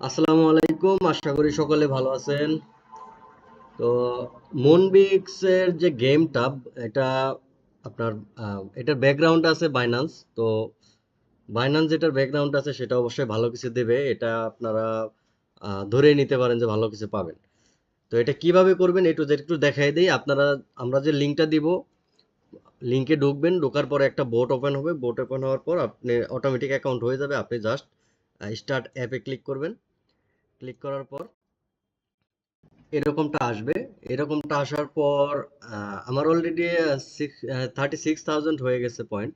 আসসালামু আলাইকুম, আশা করি সকলে ভালো আছেন। তো মনবিক্স এর যে গেমটা, এটা আপনার এটার ব্যাকগ্রাউন্ড আছে বাইন্যান্স। তো বাইন্যান্স যেটার ব্যাকগ্রাউন্ড আছে সেটা অবশ্যই ভালো কিছু দেবে, এটা আপনারা ধরেই নিতে পারেন যে ভালো কিছু পাবেন। তো এটা কিভাবে করবেন একটু একটু দেখাই দিই আপনারা। আমরা যে লিঙ্কটা দিব, লিঙ্কে ঢুকবেন, ঢোকার পরে একটা বোট ওপেন হবে, বোট ওপেন হওয়ার পর আপনি অটোমেটিক অ্যাকাউন্ট হয়ে যাবে। আপনি জাস্ট স্টার্ট অ্যাপে ক্লিক করবেন। ক্লিক করার পর এরকমটা আসবে। এরকমটা আসার পর আমার অলরেডি 36,000 হয়ে গেছে পয়েন্ট।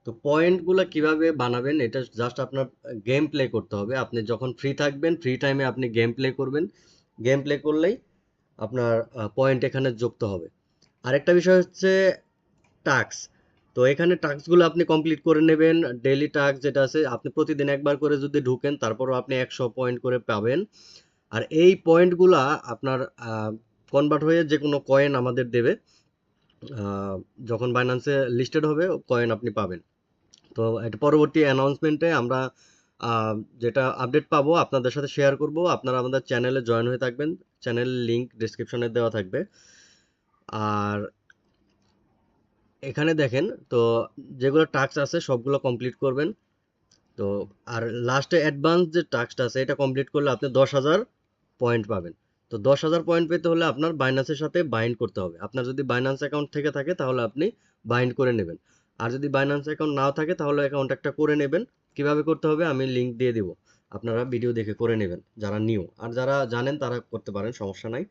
তো পয়েন্টগুলো কিভাবে বানাবেন, এটা জাস্ট আপনার গেম প্লে করতে হবে। আপনি যখন ফ্রি থাকবেন, ফ্রি টাইমে আপনি গেম প্লে করবেন। গেম প্লে করলেই আপনার পয়েন্ট এখানে যুক্ত হবে। আরেকটা বিষয় হচ্ছে টাস্ক। তো এখানে টাস্কগুলো আপনি কমপ্লিট করে নেবেন। ডেইলি টাস্ক যেটা আছে, আপনি প্রতিদিন একবার করে যদি ঢুকেন তারপরও আপনি 100 পয়েন্ট করে পাবেন। আর এই পয়েন্টগুলা আপনার কনভার্ট হয়ে যে কোনো কয়েন আমাদের দেবে। আহ, যখন বাইন্যান্সে লিস্টেড হবে কয়েন আপনি পাবেন। তো এটা পরবর্তী অ্যানাউন্সমেন্টে আমরা যেটা আপডেট পাবো আপনাদের সাথে শেয়ার করব। আপনারা আমাদের চ্যানেলে জয়েন হয়ে থাকবেন। চ্যানেলের লিংক ডিসক্রিপশনে দেওয়া থাকবে। আর এখানে দেখেন, তো যেগুলো টাস্ক আছে সবগুলো কমপ্লিট করবেন। তো আর লাস্টে অ্যাডভান্স যে টাস্কটা আছে এটা কমপ্লিট করলে আপনি 10,000 পয়েন্ট পাবেন। তো 10,000 পয়েন্ট পেতে হলে আপনার বাইন্যান্সের সাথে বাইন্ড করতে হবে। আপনার যদি বাইন্যান্স অ্যাকাউন্ট থেকে থাকে তাহলে আপনি বাইন্ড করে নেবেন। আর যদি বাইন্যান্স অ্যাকাউন্ট নাও থাকে তাহলে অ্যাকাউন্ট একটা করে নেবেন। কিভাবে করতে হবে আমি লিংক দিয়ে দিব, আপনারা ভিডিও দেখে করে নেবেন যারা নিউ। আর যারা জানেন তারা করতে পারেন, সমস্যা নাই।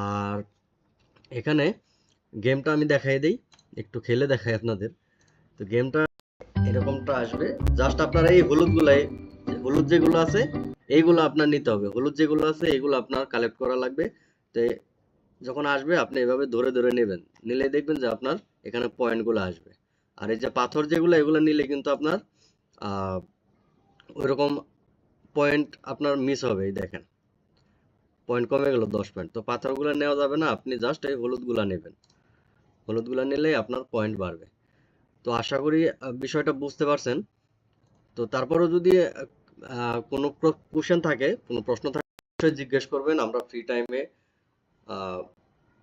আর এখানে গেমটা আমি দেখাই দিই, একটু খেলে দেখাই আপনাদের। তো গেমটা এরকমটা আসবে। জাস্ট আপনার এই হলুদ যেগুলো আছে এইগুলো আপনার নিতে হবে। হলুদ যেগুলো আছে এগুলো আপনার কালেক্ট করা লাগবে। তো যখন আসবে আপনি এভাবে ধরে ধরে নেবেন। নিলে দেখবেন যে আপনার এখানে পয়েন্ট গুলো আসবে। আর এই যে পাথর যেগুলো এগুলো নিলে কিন্তু আপনার আহ ওইরকম পয়েন্ট আপনার মিস হবে। এই দেখেন, পয়েন্ট কমে গেল 10 পয়েন্ট। তো পাথরগুলো নেওয়া যাবে না, আপনি জাস্ট এই হলুদগুলা নেবেন। হলুদগুলা নিলেই আপনার পয়েন্ট বাড়বে। তো আশা করি বিষয়টা বুঝতে পারছেন। তো তারপরেও যদি কোনো কোশ্চেন থাকে, কোনো প্রশ্ন থাকে, অবশ্যই জিজ্ঞেস করবেন। আমরা ফ্রি টাইমে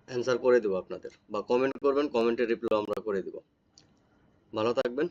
অ্যান্সার করে দেবো আপনাদের, বা কমেন্ট করবেন, কমেন্টের রিপ্লাই আমরা করে দেবো। ভালো থাকবেন।